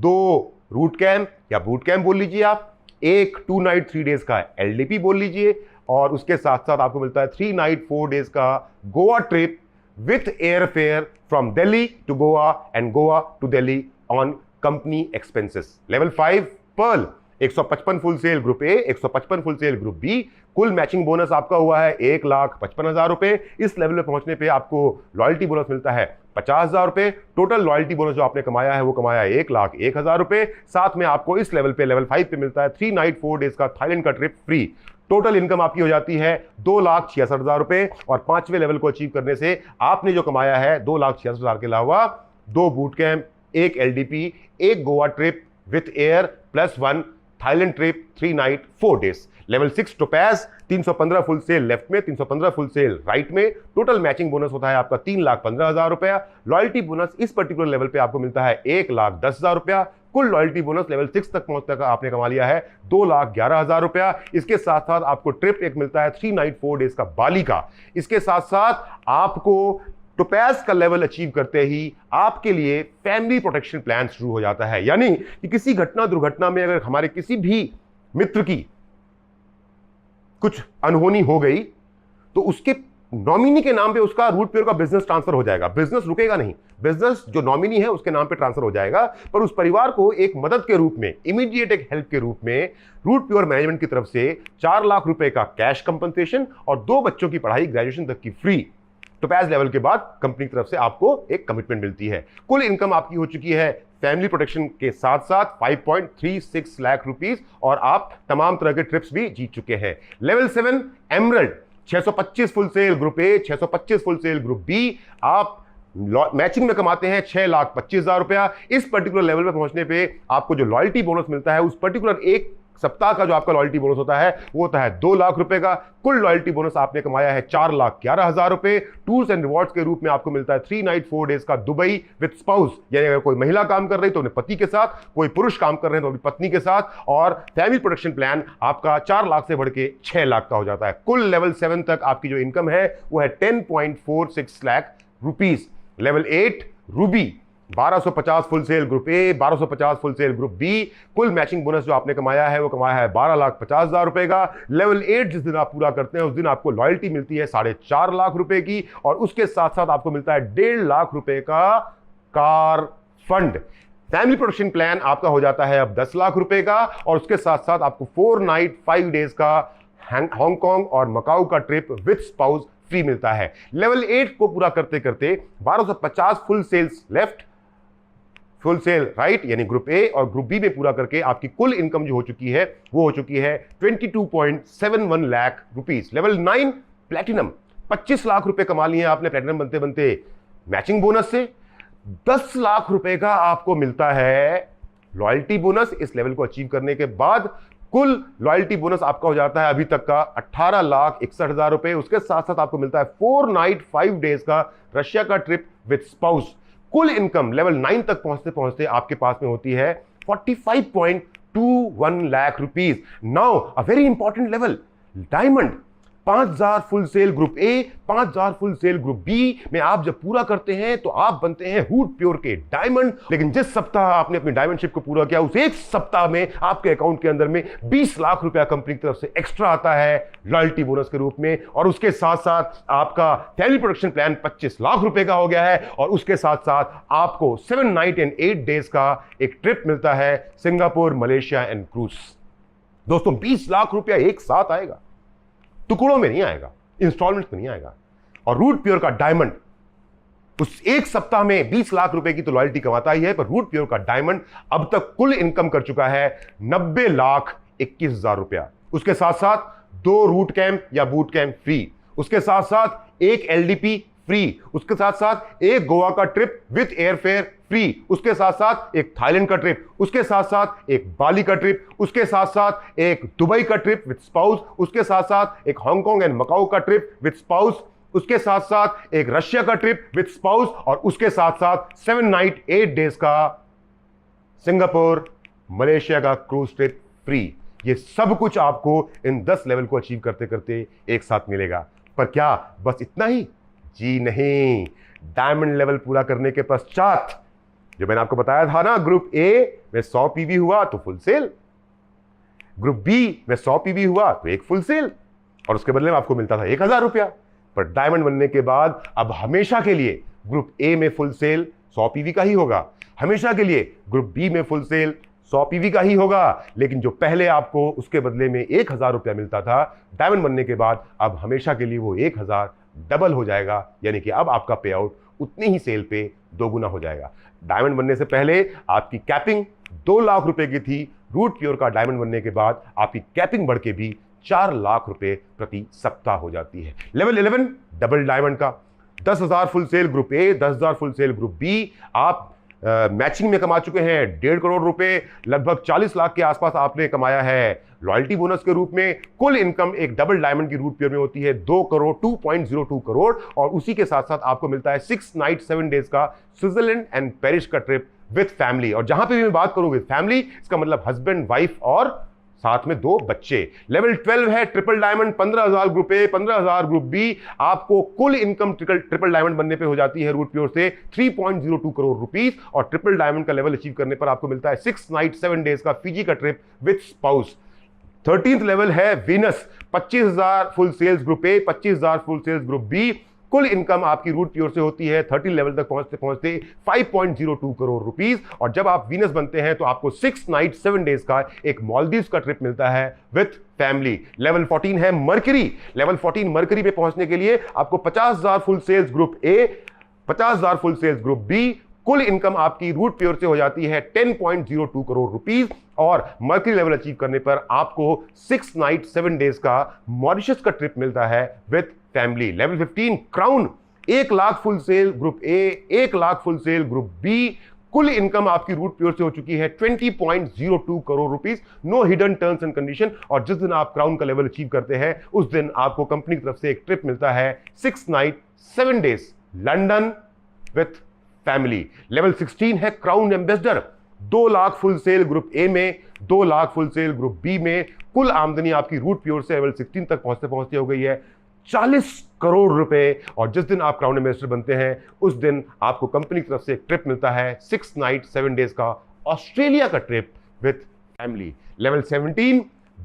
2 रूट कैंप या बूट कैंप बोल लीजिए आप, एक 2 नाइट 3 डेज का एलडीपी बोल लीजिए, और उसके साथ साथ आपको मिलता है 3 नाइट 4 डेज का Goa trip with air fare from Delhi to Goa and Goa to Delhi on company expenses. Level 5 pearl 155 full sale group A, 155 full sale group B. कुल मैचिंग बोनस आपका हुआ है 1,55,000 रुपए। इस लेवल पे पहुंचने पे आपको लॉयल्टी बोनस मिलता है 50,000 रुपए। टोटल लॉयल्टी बोनस जो आपने कमाया है वो कमाया 1,01,000 रुपए। साथ में आपको इस लेवल पे लेवल 5 पे मिलता है 3 नाइट 4 डेज का थाईलैंड का ट्रिप फ्री। टोटल इनकम आपकी हो जाती है 2,66,000 रुपए, और 5वें लेवल को अचीव करने से आपने जो कमाया है 2,66,000 के अलावा 2 बूट कैंप, एक एलडीपी, एक Goa trip with air plus 1 Thailand trip 3 night 4 days. Level 6 topaz 315 full sale left में, 315 फुल सेल राइट में। टोटल मैचिंग बोनस होता है आपका 3,15,000 रुपया। लॉयल्टी बोनस इस पर्टिकुलर लेवल पे आपको मिलता है 1,10,000 रुपया। कुल लॉयल्टी बोनस लेवल 6 तक पहुंचने का आपने कमा लिया है 2,11,000 रुपया। इसके साथ साथ आपको ट्रिप एक मिलता है 3 नाइट 4 डेज का बाली का। इसके साथ साथ आपको टोपैज का लेवल अचीव करते ही आपके लिए फैमिली प्रोटेक्शन प्लान शुरू हो जाता है, यानी कि किसी घटना दुर्घटना में अगर हमारे किसी भी मित्र की कुछ अनहोनी हो गई तो उसके नॉमिनी के नाम पे उसका रूट प्योर का बिजनेस ट्रांसफर हो जाएगा। बिजनेस रुकेगा नहीं, बिजनेस जो नॉमिनी है उसके नाम पे ट्रांसफर हो जाएगा, पर उस परिवार को एक मदद के रूप में, इमीडिएट एक हेल्प के रूप में रूट प्योर मैनेजमेंट की तरफ से 4 लाख रुपए का कैश कंपनसेशन और 2 बच्चों की पढ़ाई ग्रेजुएशन तक की फ्री। टोपैज लेवल के बाद कंपनी की तरफ से आपको एक कमिटमेंट मिलती है। कुल इनकम आपकी हो चुकी है फैमिली प्रोटेक्शन के साथ साथ 5.36 लाख रुपीस, और आप तमाम तरह के ट्रिप्स भी जीत चुके हैं। Level 7 emerald 625 full sale group A, 625 full sale group B. आप मैचिंग में कमाते हैं 6,25,000 रुपया। इस पर्टिकुलर लेवल पे पहुंचने पे आपको जो लॉयल्टी बोनस मिलता है उस पर्टिकुलर एक सप्ताह का जो आपका लॉयल्टी बोनस होता है वो होता है 2 लाख रुपए का। कुल लॉयल्टी बोनस आपने कमाया है 4,11,000 रुपए। टूर्स एंड रिवॉर्ड्स के रूप में आपको मिलता है 3 नाइट 4 डेज का दुबई विद स्पाउस, यानी अगर कोई महिला काम कर रही तो अपने पति के साथ, कोई पुरुष काम कर रहे हैं तो अपनी पत्नी के साथ, और फैमिली प्रोटेक्शन प्लान आपका 4 लाख से बढ़ के 6 लाख का हो जाता है। कुल लेवल 7 तक आपकी जो इनकम है वो है 10.46 lakh rupees. Level 8 ruby 1250 full sale group A, 1250 full sale group B. कुल मैचिंग बोनस जो आपने कमाया है वो कमाया है 12,50,000 रुपए का। लेवल 8 जिस दिन आप पूरा करते हैं उस दिन आपको लॉयल्टी मिलती है 4.5 लाख रुपए की, और उसके साथ साथ आपको मिलता है 1.5 लाख रुपए का car fund. Family protection plan आपका हो जाता है अब 10 लाख रुपए का, और उसके साथ साथ आपको 4 नाइट 5 डेज का हांगकांग और मकाऊ का ट्रिप विथ स्पाउस फ्री मिलता है। लेवल 8 को पूरा करते करते 1250 full sales left, full sale right यानी ग्रुप ए और ग्रुप बी में पूरा करके आपकी कुल इनकम जो हो चुकी है वो हो चुकी है 22.71 lakh rupees. Level 9 platinum 25 lakh रुपए कमा लिए आपने प्लैटिनम बनते बनते मैचिंग बोनस से। 10 लाख रुपए का आपको मिलता है लॉयल्टी बोनस इस लेवल को अचीव करने के बाद। कुल लॉयल्टी बोनस आपका हो जाता है अभी तक का 18,61,000 रुपए। उसके साथ साथ आपको मिलता है 4 नाइट 5 डेज का रशिया का ट्रिप विथ स्पाउस। कुल इनकम लेवल 9 तक पहुंचते पहुंचते आपके पास में होती है 45.21 lakh rupees. Now a very important level, diamond 5000 full sale group A, 5000 full sale group B में आप जब पूरा करते हैं तो आप बनते हैं रूट प्योर के डायमंड। लेकिन जिस सप्ताह आपने अपनी डायमंडशिप को पूरा किया उस एक सप्ताह में आपके अकाउंट के अंदर में 20 लाख रुपया कंपनी की तरफ से एक्स्ट्रा आता है लॉयल्टी बोनस के रूप में, और उसके साथ साथ आपका फैमिली प्रोटेक्शन प्लान 25 लाख रुपए का हो गया है, और उसके साथ साथ आपको 7 नाइट एंड 8 डेज का एक ट्रिप मिलता है सिंगापुर, मलेशिया एंड क्रूज। दोस्तों 20 लाख रुपया एक साथ आएगा, टुकड़ों में नहीं आएगा, इंस्टॉलमेंट में नहीं आएगा। और रूट प्योर का डायमंड उस एक सप्ताह में 20 लाख रुपए की तो लॉयल्टी कमाता ही है, पर रूट प्योर का डायमंड अब तक कुल इनकम कर चुका है 90,21,000 रुपया। उसके साथ साथ 2 रूट कैंप या बूट कैंप फ्री, उसके साथ साथ 1 LDP फ्री, उसके साथ साथ 1 गोवा का ट्रिप विद एयरफेयर फ्री, उसके साथ साथ 1 थाईलैंड का ट्रिप, उसके साथ साथ 1 बाली का ट्रिप, उसके साथ साथ 1 दुबई का ट्रिप विद स्पाउस, उसके साथ साथ 1 हांगकांग एंड मकाऊ का ट्रिप विद स्पाउस, उसके साथ साथ 1 रशिया का ट्रिप विद स्पाउस, और उसके साथ साथ 7 नाइट 8 डेज का सिंगापुर, मलेशिया का क्रूज ट्रिप फ्री। ये सब कुछ आपको इन 10 लेवल को अचीव करते करते एक साथ मिलेगा। पर क्या बस इतना ही? जी नहीं, डायमंड लेवल पूरा करने के पश्चात जो मैंने आपको बताया था ना, ग्रुप ए में 100 PV हुआ तो फुल सेल, ग्रुप बी में 100 PV हुआ तो एक फुल सेल, और उसके बदले में आपको मिलता था 1000 रुपया। पर डायमंड बनने के बाद अब हमेशा के लिए ग्रुप ए में फुल सेल 100 PV का ही होगा, हमेशा के लिए ग्रुप बी में फुल सेल 100 PV का ही होगा। लेकिन जो पहले आपको उसके बदले में 1000 रुपया मिलता था, डायमंड बनने के बाद अब हमेशा के लिए वो 1000 डबल हो जाएगा, यानी कि अब आपका पे आउट उतनी ही सेल पे 2 गुना हो जाएगा। डायमंड बनने से पहले आपकी कैपिंग 2 लाख रुपए की थी, रूट प्योर का डायमंड बनने के बाद आपकी कैपिंग बढ़ के भी 4 लाख रुपए प्रति सप्ताह हो जाती है। लेवल 11 डबल डायमंड का 10,000 full sale group A, 10,000 full sale group B, आप मैचिंग में कमा चुके हैं 1.5 करोड़ रुपए, लगभग 40 लाख के आसपास आपने कमाया है लॉयल्टी बोनस के रूप में। कुल इनकम एक डबल डायमंड की रूट प्योर में होती है 2 करोड़ 2.02 करोड़, और उसी के साथ साथ आपको मिलता है 6 नाइट 7 डेज का स्विट्जरलैंड एंड पेरिस का ट्रिप विद फैमिली। और जहां पे भी मैं बात करूं विद फैमिली, इसका मतलब हस्बैंड, वाइफ और साथ में 2 बच्चे। लेवल 12 है triple diamond, 15,000 group A, 15,000 group B. आपको कुल इनकम ट्रिपल डायमंड बनने पे हो जाती है रूट प्योर से 3.02 करोड़ रुपीस, और ट्रिपल डायमंड का लेवल अचीव करने पर आपको मिलता है 6 नाइट 7 डेज का फीजी का trip with spouse. 13th level है Venus, 25,000 full sales group A, 25,000 full sales group B. कुल इनकम आपकी रूट प्योर से होती है 30 लेवल तक पहुंचते पहुंचते 5.02 करोड़ रुपीस, और जब आप वीनस बनते हैं तो आपको 6 नाइट 7 डेज का एक मालदीव्स का ट्रिप मिलता है विथ फैमिली। लेवल 14 है मर्करी, लेवल 14 मर्करी पे पहुंचने के लिए आपको 50,000 full sales group A, 50,000 full sales group B. कुल इनकम आपकी रूट प्योर से हो जाती है 10.02 करोड़ रुपीस, और मर्करी लेवल अचीव करने पर आपको 6 नाइट 7 डेज का मॉरिशस का ट्रिप मिलता है with family. Level 15 crown, 1 lakh full sale group A, 1 lakh full sale group B. कुल इनकम आपकी रूट प्योर से हो चुकी है 20.02 crore rupees, no hidden terms and condition. और जिस दिन आप क्राउन का लेवल अचीव करते हैं उस दिन आपको कंपनी की तरफ से एक ट्रिप मिलता है 6 night 7 days London with family. Level 16 है crown ambassador, 2 lakh full sale group A में, 2 lakh full sale group B में। कुल आमदनी आपकी रूट प्योर से लेवल 16 तक पहुंचते पहुंचते हो गई है 40 करोड़ रुपए, और जिस दिन आप क्राउन एम्बेसडर बनते हैं उस दिन आपको कंपनी की तरफ से एक ट्रिप मिलता है 6 नाइट 7 डेज का ऑस्ट्रेलिया का trip with family. Level 17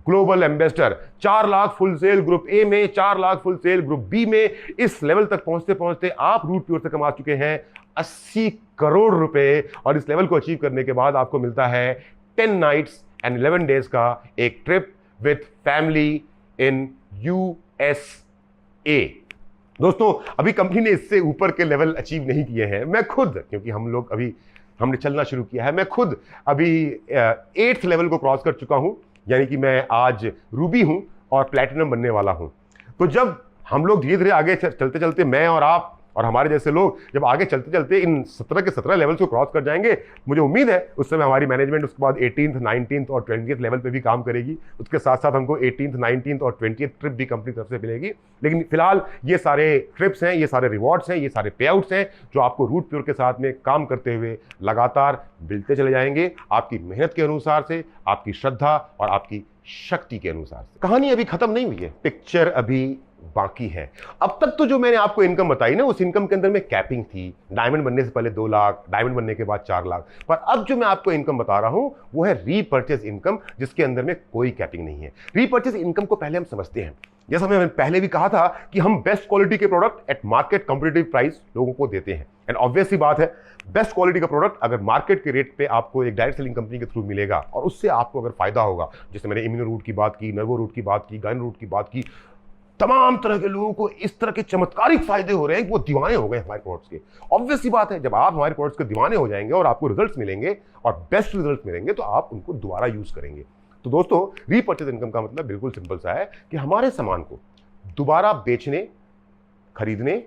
global ambassador, 4 lakh full sale group A में, 4 lakh full sale group B में। इस लेवल तक पहुंचते पहुंचते आप रूट प्योर से कमा चुके हैं 80 करोड़ रुपए, और इस लेवल को अचीव करने के बाद आपको मिलता है 10 नाइट्स एंड 11 डेज का एक trip with family in USA। दोस्तों अभी कंपनी ने इससे ऊपर के लेवल अचीव नहीं किए हैं। मैं खुद, क्योंकि हम लोग अभी हमने चलना शुरू किया है, मैं खुद अभी 8th लेवल को क्रॉस कर चुका हूं, यानी कि मैं आज रूबी हूं और प्लैटिनम बनने वाला हूं। तो जब हम लोग धीरे धीरे आगे चलते चलते, मैं और आप और हमारे जैसे लोग जब आगे चलते चलते इन 17 के 17 लेवल्स को क्रॉस कर जाएंगे, मुझे उम्मीद है उस समय हमारी मैनेजमेंट उसके बाद 18th, 19th और 20th लेवल पे भी काम करेगी। उसके साथ साथ हमको 18th, 19th और 20th ट्रिप भी कंपनी तरफ से मिलेगी। लेकिन फिलहाल ये सारे ट्रिप्स हैं, ये सारे रिवॉर्ड्स हैं, ये सारे पे आउट्स हैं जो आपको रूट प्योर के साथ में काम करते हुए लगातार मिलते चले जाएंगे, आपकी मेहनत के अनुसार से, आपकी श्रद्धा और आपकी शक्ति के अनुसार से। कहानी अभी खत्म नहीं हुई है, पिक्चर अभी बाकी है। अब तक तो जो मैंने आपको इनकम बताई ना, उस इनकम के अंदर में कैपिंग थी। डायमंड बनने से पहले 2 लाख, डायमंड बनने के बाद 4 लाख। पर अब जो मैं आपको इनकम बता रहा हूं वो है रीपर्चेज इनकम, जिसके अंदर में कोई कैपिंग नहीं है। रीपर्चेज इनकम को पहले हम समझते हैं। जैसा मैंने पहले भी कहा था कि हम बेस्ट क्वालिटी के product at market competitive price लोगों को देते हैं। एंड ऑब्वियस सी बात है, बेस्ट क्वालिटी का प्रोडक्ट अगर मार्केट के रेट पे आपको एक डायरेक्ट सेलिंग कंपनी के थ्रू मिलेगा और उससे आपको अगर फायदा होगा, जैसे मैंने इम्यूनो रूट की बात की, नर्वो रूट की बात की, गाइन रूट की बात की, तमाम तरह के लोगों को इस तरह के चमत्कारिक फायदे हो रहे हैं कि वो दीवाने हो गए हमारे प्रोडक्ट्स के। ऑब्वियस सी बात है, जब आप हमारे प्रोडक्ट्स के दीवाने हो जाएंगे और आपको रिजल्ट्स मिलेंगे और बेस्ट रिजल्ट्स मिलेंगे तो आप उनको दोबारा यूज करेंगे। तो दोस्तों, रीपर्चेज इनकम का मतलब बिल्कुल सिंपल सा है कि हमारे सामान को दोबारा बेचने, खरीदने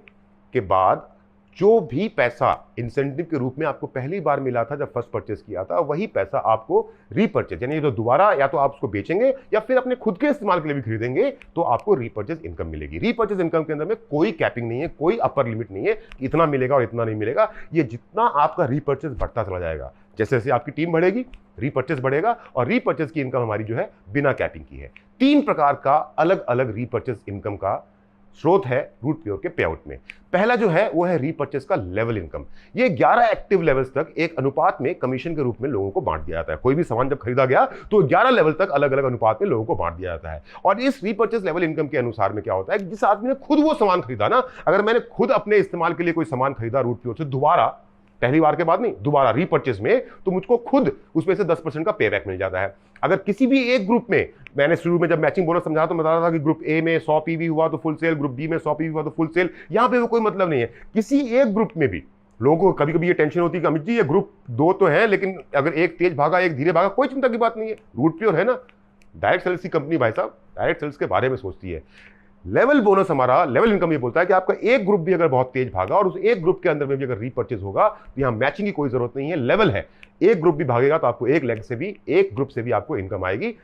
के बाद जो भी पैसा इंसेंटिव के रूप में आपको पहली बार मिला था जब फर्स्ट परचेज किया था, वही पैसा आपको रीपर्चेज, यानी जो दोबारा या तो आप उसको बेचेंगे या फिर अपने खुद के इस्तेमाल के लिए भी खरीदेंगे, तो आपको रीपर्चेज इनकम मिलेगी। रीपर्चेज इनकम के अंदर में कोई कैपिंग नहीं है, कोई अपर लिमिट नहीं है कि इतना मिलेगा और इतना नहीं मिलेगा। ये जितना आपका रीपर्चेज बढ़ता चला जाएगा, जैसे जैसे आपकी टीम बढ़ेगी, रीपर्चेज बढ़ेगा। और रीपर्चेज की इनकम हमारी जो है बिना कैपिंग की है। 3 प्रकार का अलग अलग रीपर्चेज इनकम का स्रोत है रूट प्योर के पेआउट में। पहला जो है वो है रीपर्चेज का लेवल इनकम। ये 11 एक्टिव लेवल्स तक एक अनुपात में कमीशन के रूप में लोगों को बांट दिया जाता है। कोई भी सामान जब खरीदा गया तो 11 लेवल तक अलग अलग अनुपात में लोगों को बांट दिया जाता है। और इस रीपर्चेज लेवल इनकम के अनुसार में क्या होता है कि जिस आदमी ने खुद वो सामान खरीदा ना, अगर मैंने खुद अपने इस्तेमाल के लिए कोई सामान खरीदा रूट प्योर से दोबारा, पहली बार के बाद नहीं, दोबारा रीपर्चेज में, तो मुझको खुद उसमें से 10% का पे बैक मिल जाता है। अगर किसी भी एक ग्रुप में, मैंने शुरू में जब मैचिंग बोनस समझा तो बता रहा था कि ग्रुप ए में 100 पीवी हुआ तो फुल सेल, ग्रुप बी में 100 पीवी हुआ तो फुल सेल। यहां पे वो कोई मतलब नहीं है। किसी एक ग्रुप में भी लोगों को कभी कभी ये टेंशन होती है कि अमित जी ये ग्रुप 2 तो है, लेकिन अगर एक तेज भागा एक धीरे भागा, कोई चिंता की बात नहीं है। रूट प्योर है ना, डायरेक्ट सेल्स की कंपनी भाई साहब, डायरेक्ट सेल्स के बारे में सोचती है। लेवल बोनस, हमारा लेवल इनकम ये बोलता है कि आपका एक ग्रुप भी अगर बहुत तेज भागा और उस एक ग्रुप के अंदर में भी अगर रीपर्चेज होगा तो यहां मैचिंग की कोई जरूरत नहीं है, लेवल है। एक ग्रुप भी भागेगा तो आपको एक लेग से भी, एक ग्रुप से भी आपको इनकम आएगी।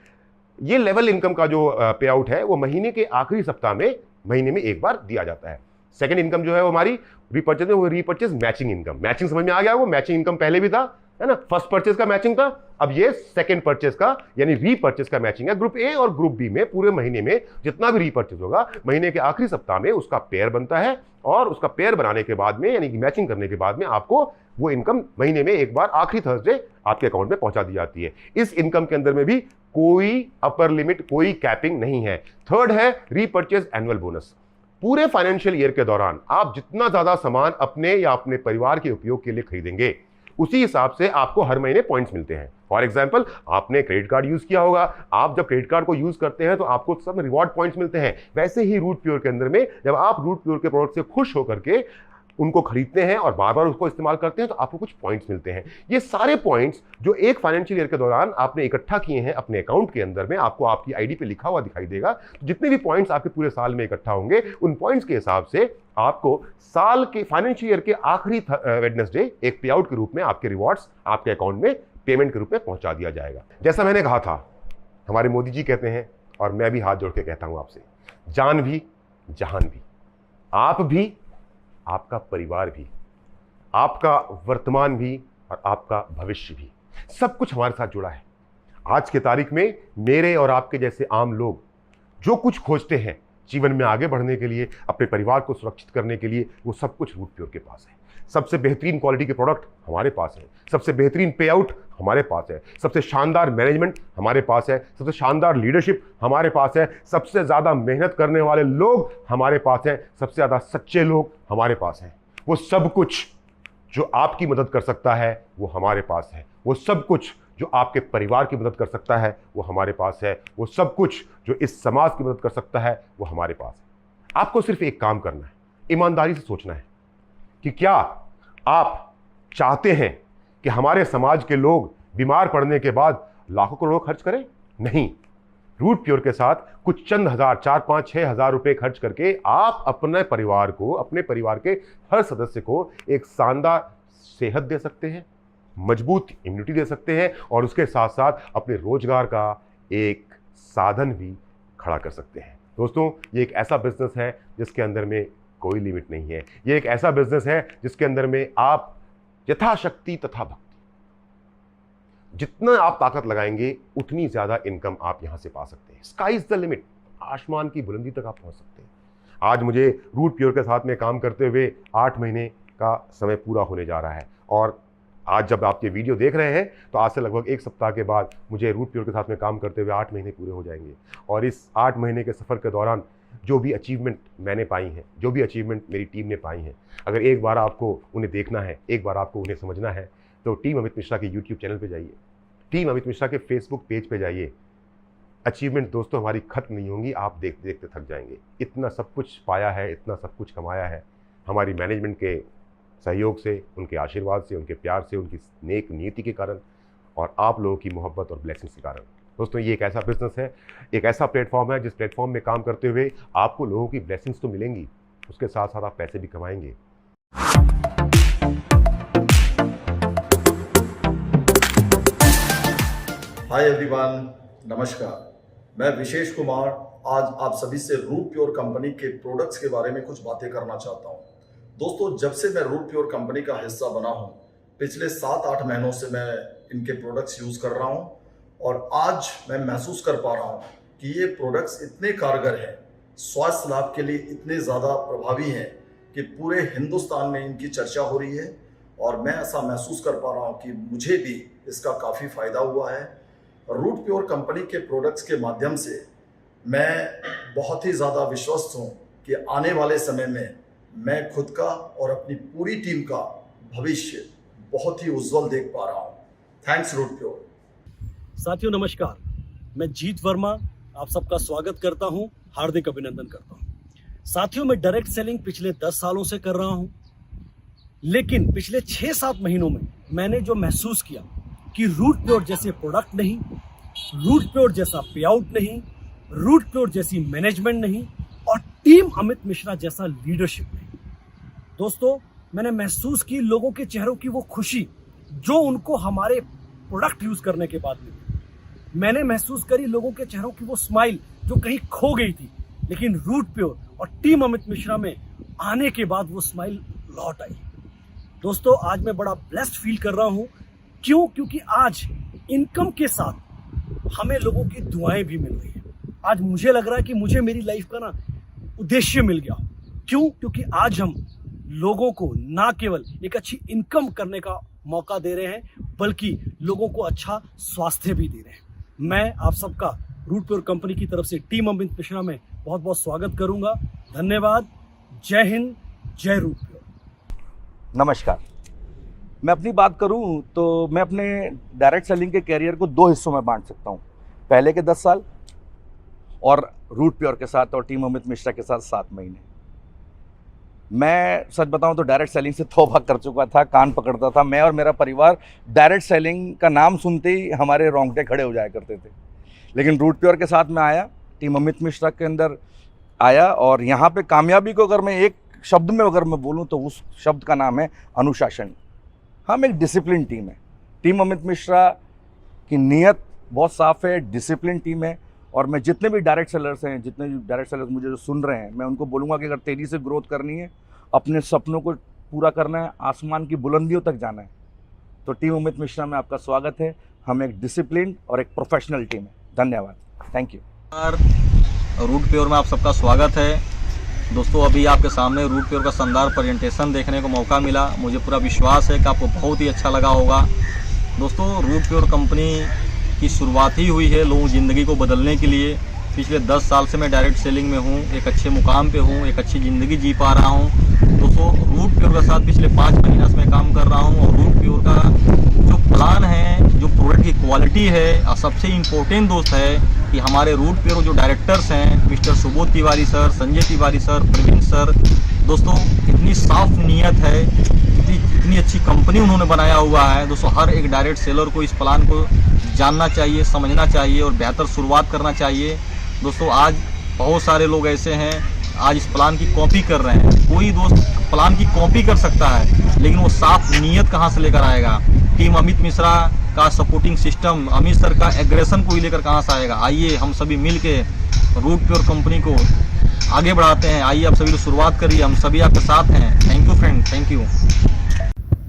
ये लेवल इनकम का जो पे आउट है वो महीने के आखिरी सप्ताह में, महीने में एक बार दिया जाता है। सेकंड इनकम जो है वो हमारी रीपर्चेज में, वो रीपर्चेज मैचिंग इनकम। मैचिंग समझ में आ गया, वो मैचिंग इनकम पहले भी था, है ना। फर्स्ट परचेज का मैचिंग था, अब ये सेकंड परचेज का यानी रीपर्चेज का मैचिंग है। ग्रुप ए और ग्रुप बी में पूरे महीने में जितना भी रीपर्चेज होगा, महीने के आखिरी सप्ताह में उसका पेयर बनता है और उसका पेयर बनाने के बाद में, यानी कि मैचिंग करने के बाद में, आपको वो इनकम महीने में एक बार आखिरी थर्सडे आपके अकाउंट में पहुंचा दी जाती है। इस इनकम के अंदर में भी कोई अपर लिमिट, कोई कैपिंग नहीं है। थर्ड है रीपर्चेज एनुअल बोनस। पूरे फाइनेंशियल ईयर के दौरान आप जितना ज्यादा सामान अपने या अपने परिवार के उपयोग के लिए खरीदेंगे, उसी हिसाब से आपको हर महीने पॉइंट्स मिलते हैं। फॉर एग्जांपल, आपने क्रेडिट कार्ड यूज किया होगा, आप जब क्रेडिट कार्ड को यूज करते हैं तो आपको सब रिवॉर्ड पॉइंट्स मिलते हैं। वैसे ही रूट प्योर के अंदर में जब आप रूट प्योर के प्रोडक्ट से खुश होकर के उनको खरीदते हैं और बार बार उसको इस्तेमाल करते हैं तो आपको कुछ पॉइंट्स मिलते हैं। ये सारे पॉइंट्स जो एक फाइनेंशियल ईयर के दौरान आपने इकट्ठा किए हैं अपने अकाउंट के अंदर में, आपको आपकी आईडी पे लिखा हुआ दिखाई देगा। तो जितने भी पॉइंट्स आपके पूरे साल में इकट्ठा होंगे, उन पॉइंट्स के हिसाब से आपको साल के फाइनेंशियल ईयर के आखिरी वेडनेसडे एक पे आउट के रूप में आपके रिवॉर्ड्स आपके अकाउंट में पेमेंट के रूप में पहुंचा दिया जाएगा। जैसा मैंने कहा था, हमारे मोदी जी कहते हैं और मैं भी हाथ जोड़ के कहता हूं आपसे, जान भी जहान भी, आप भी, आपका परिवार भी, आपका वर्तमान भी और आपका भविष्य भी, सब कुछ हमारे साथ जुड़ा है। आज की तारीख में मेरे और आपके जैसे आम लोग जो कुछ खोजते हैं जीवन में आगे बढ़ने के लिए, अपने परिवार को सुरक्षित करने के लिए, वो सब कुछ रूट प्योर के पास है। सबसे बेहतरीन क्वालिटी के प्रोडक्ट हमारे पास है, सबसे बेहतरीन पे आउट हमारे पास है, सबसे शानदार मैनेजमेंट हमारे पास है, सबसे शानदार लीडरशिप हमारे पास है, सबसे ज़्यादा मेहनत करने वाले लोग हमारे पास हैं, सबसे ज़्यादा सच्चे लोग हमारे पास हैं। वो सब कुछ जो आपकी मदद कर सकता है वो हमारे पास है। वो सब कुछ जो आपके परिवार की मदद कर सकता है वो हमारे पास है। वो सब कुछ जो इस समाज की मदद कर सकता है वो हमारे पास है। आपको सिर्फ एक काम करना है, ईमानदारी से सोचना है कि क्या आप चाहते हैं कि हमारे समाज के लोग बीमार पड़ने के बाद लाखों करोड़ों खर्च करें? नहीं। रूट प्योर के साथ कुछ चंद हजार, 4, 5, 6 हजार रुपए खर्च करके आप अपने परिवार को, अपने परिवार के हर सदस्य को एक शानदार सेहत दे सकते हैं, मजबूत इम्यूनिटी दे सकते हैं और उसके साथ साथ अपने रोजगार का एक साधन भी खड़ा कर सकते हैं। दोस्तों, ये एक ऐसा बिजनेस है जिसके अंदर में कोई लिमिट नहीं है। ये एक ऐसा बिजनेस है जिसके अंदर में आप यथाशक्ति तथा भक्ति जितना आप ताकत लगाएंगे उतनी ज़्यादा इनकम आप यहाँ से पा सकते हैं। स्काई इज़ द लिमिट, आसमान की बुलंदी तक आप पहुँच सकते हैं। आज मुझे रूट प्योर के साथ में काम करते हुए 8 महीने का समय पूरा होने जा रहा है, और आज जब आप ये वीडियो देख रहे हैं तो आज से लगभग 1 सप्ताह के बाद मुझे रूट प्योर के साथ में काम करते हुए 8 महीने पूरे हो जाएंगे। और इस 8 महीने के सफ़र के दौरान जो भी अचीवमेंट मैंने पाई हैं, जो भी अचीवमेंट मेरी टीम ने पाई हैं, अगर एक बार आपको उन्हें देखना है, एक बार आपको उन्हें समझना है, तो टीम अमित मिश्रा के यूट्यूब चैनल पे जाइए, टीम अमित मिश्रा के फेसबुक पेज पे जाइए। अचीवमेंट दोस्तों हमारी खत्म नहीं होंगी, आप देखते देखते थक जाएंगे। इतना सब कुछ पाया है, इतना सब कुछ कमाया है हमारी मैनेजमेंट के सहयोग से, उनके आशीर्वाद से, उनके प्यार से, उनकी नेक नीति के कारण और आप लोगों की मोहब्बत और ब्लेसिंग्स के कारण। दोस्तों ये एक ऐसा बिजनेस है, एक ऐसा प्लेटफॉर्म है जिस प्लेटफॉर्म में काम करते हुए आपको लोगों की ब्लेसिंग्स तो मिलेंगी, उसके साथ साथ आप पैसे भी कमाएंगे। हाय एवरीवन, नमस्कार। मैं विशेष कुमार आज आप सभी से रूट प्योर कंपनी के प्रोडक्ट्स के बारे में कुछ बातें करना चाहता हूं। दोस्तों, जब से मैं रूट प्योर कंपनी का हिस्सा बना हूं, पिछले 7-8 महीनों से मैं इनके प्रोडक्ट्स यूज कर रहा हूं, और आज मैं महसूस कर पा रहा हूं कि ये प्रोडक्ट्स इतने कारगर हैं, स्वास्थ्य लाभ के लिए इतने ज़्यादा प्रभावी हैं कि पूरे हिंदुस्तान में इनकी चर्चा हो रही है। और मैं ऐसा महसूस कर पा रहा हूं कि मुझे भी इसका काफ़ी फ़ायदा हुआ है। रूट प्योर कंपनी के प्रोडक्ट्स के माध्यम से मैं बहुत ही ज़्यादा विश्वस्त हूँ कि आने वाले समय में मैं खुद का और अपनी पूरी टीम का भविष्य बहुत ही उज्जवल देख पा रहा हूँ। Thanks root pure. साथियों नमस्कार, मैं जीत वर्मा आप सबका स्वागत करता हूँ, हार्दिक अभिनंदन करता हूँ। साथियों, मैं डायरेक्ट सेलिंग पिछले 10 सालों से कर रहा हूँ, लेकिन पिछले 6-7 महीनों में मैंने जो महसूस किया कि रूट प्योर जैसे प्रोडक्ट नहीं, रूट प्योर जैसा पे आउट नहीं, रूट प्योर जैसी मैनेजमेंट नहीं, और टीम अमित मिश्रा जैसा लीडरशिप नहीं। दोस्तों, मैंने महसूस की लोगों के चेहरों की वो खुशी जो उनको हमारे प्रोडक्ट यूज करने के बाद मिली। मैंने महसूस करी लोगों के चेहरों की वो स्माइल जो कहीं खो गई थी, लेकिन रूट प्योर और टीम अमित मिश्रा में आने के बाद वो स्माइल लौट आई। दोस्तों, आज मैं बड़ा ब्लेस्ड फील कर रहा हूँ। क्यों? क्योंकि आज इनकम के साथ हमें लोगों की दुआएं भी मिल रही हैं। आज मुझे लग रहा है कि मुझे मेरी लाइफ का उद्देश्य मिल गया। क्यों? क्योंकि आज हम लोगों को ना केवल एक अच्छी इनकम करने का मौका दे रहे हैं, बल्कि लोगों को अच्छा स्वास्थ्य भी दे रहे हैं। मैं आप सबका रूट प्योर कंपनी की तरफ से टीम अमित मिश्रा में बहुत बहुत स्वागत करूंगा। धन्यवाद। जय हिंद, जय रूट प्योर। नमस्कार। मैं अपनी बात करूं तो मैं अपने डायरेक्ट सेलिंग के कैरियर को 2 हिस्सों में बांट सकता हूं। पहले के 10 साल और रूट प्योर के साथ और टीम अमित मिश्रा के साथ 7 महीने। मैं सच बताऊं तो डायरेक्ट सेलिंग से तौबा कर चुका था, कान पकड़ता था। मैं और मेरा परिवार डायरेक्ट सेलिंग का नाम सुनते ही हमारे रोंगटे खड़े हो जाया करते थे। लेकिन रूट प्योर के साथ में आया, टीम अमित मिश्रा के अंदर आया, और यहाँ पे कामयाबी को अगर मैं एक शब्द में अगर मैं बोलूँ तो उस शब्द का नाम है अनुशासन। हम एक डिसिप्लिन टीम है। टीम अमित मिश्रा की नीयत बहुत साफ़ है, डिसिप्लिन टीम है। और मैं जितने भी डायरेक्ट सेलर्स हैं, जितने भी डायरेक्ट सेलर्स मुझे जो सुन रहे हैं, मैं उनको बोलूँगा कि अगर तेज़ी से ग्रोथ करनी है, अपने सपनों को पूरा करना है, आसमान की बुलंदियों तक जाना है, तो टीम अमित मिश्रा में आपका स्वागत है। हम एक डिसिप्लिन और एक प्रोफेशनल टीम है। धन्यवाद। Thank you. रूट प्योर में आप सबका स्वागत है। दोस्तों, अभी आपके सामने रूट प्योर का शानदार प्रेजेंटेशन देखने को मौका मिला। मुझे पूरा विश्वास है कि आपको बहुत ही अच्छा लगा होगा। दोस्तों, रूट प्योर कंपनी की शुरुआत ही हुई है लोगों की ज़िंदगी को बदलने के लिए। पिछले 10 साल से मैं डायरेक्ट सेलिंग में हूँ, एक अच्छे मुकाम पे हूँ, एक अच्छी ज़िंदगी जी पा रहा हूँ। दोस्तों, रूट प्योर के साथ पिछले 5 महीने से मैं काम कर रहा हूँ, और रूट प्योर का जो प्लान है, जो प्रोडक्ट की क्वालिटी है, और सबसे इम्पोर्टेंट दोस्त है कि हमारे रूट प्योर जो डायरेक्टर्स हैं, mister Subodh Tiwari sir, Sanjay Tiwari sir, Praveen sir, दोस्तों इतनी साफ नीयत है, इतनी अच्छी कंपनी उन्होंने बनाया हुआ है। दोस्तों, हर एक डायरेक्ट सेलर को इस प्लान को जानना चाहिए, समझना चाहिए और बेहतर शुरुआत करना चाहिए। दोस्तों, आज बहुत सारे लोग ऐसे हैं आज इस प्लान की कॉपी कर रहे हैं। कोई दोस्त प्लान की कॉपी कर सकता है, लेकिन वो साफ नीयत कहाँ से लेकर आएगा? टीम अमित मिश्रा का सपोर्टिंग सिस्टम, अमित सर का एग्रेशन को ही लेकर कहाँ से आएगा? आइए हम सभी मिल के रूट प्योर कंपनी को आगे बढ़ाते हैं। आइए आप सभी लोग शुरुआत करिए, हम सभी आपके साथ हैं। Thank you friend, thank you.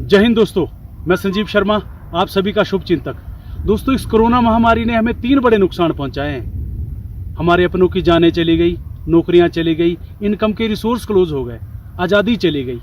जय हिंद दोस्तों, मैं संजीव शर्मा, आप सभी का शुभ चिंतक। दोस्तों, इस कोरोना महामारी ने हमें 3 बड़े नुकसान पहुंचाए हैं। हमारे अपनों की जानें चली गई, नौकरियां चली गई, इनकम के रिसोर्स क्लोज हो गए, आज़ादी चली गई।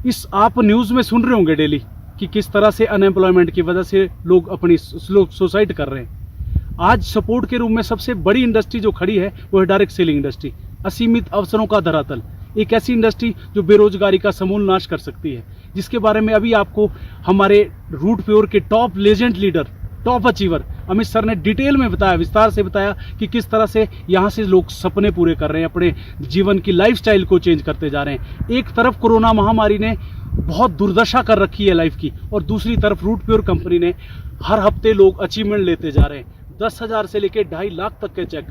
इस आप न्यूज़ में सुन रहे होंगे डेली कि किस तरह से अनएम्प्लॉयमेंट की वजह से लोग अपनी सुसाइड कर रहे हैं। आज सपोर्ट के रूप में सबसे बड़ी इंडस्ट्री जो खड़ी है वो है डायरेक्ट सेलिंग इंडस्ट्री, असीमित अवसरों का धरातल। एक ऐसी इंडस्ट्री जो बेरोजगारी का समूल नाश कर सकती है, जिसके बारे में अभी आपको हमारे रूट प्योर के top legend leader, top achiever Amit sir ने डिटेल में बताया, विस्तार से बताया कि किस तरह से यहाँ से लोग सपने पूरे कर रहे हैं, अपने जीवन की लाइफस्टाइल को चेंज करते जा रहे हैं। एक तरफ कोरोना महामारी ने बहुत दुर्दशा कर रखी है लाइफ की, और दूसरी तरफ रूट प्योर कंपनी ने हर हफ्ते लोग अचीवमेंट लेते जा रहे हैं। 10,000 से लेकर 2.5 लाख तक के चेक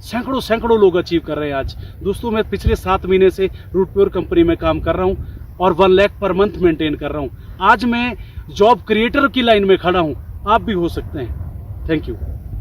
सैकड़ों लोग अचीव कर रहे हैं आज। दोस्तों, मैं पिछले 7 महीने से रूट प्योर कंपनी में काम कर रहा हूँ और 1 लाख पर मंथ मेंटेन कर रहा हूँ। आज मैं जॉब क्रिएटर की लाइन में खड़ा हूँ, आप भी हो सकते हैं। Thank you.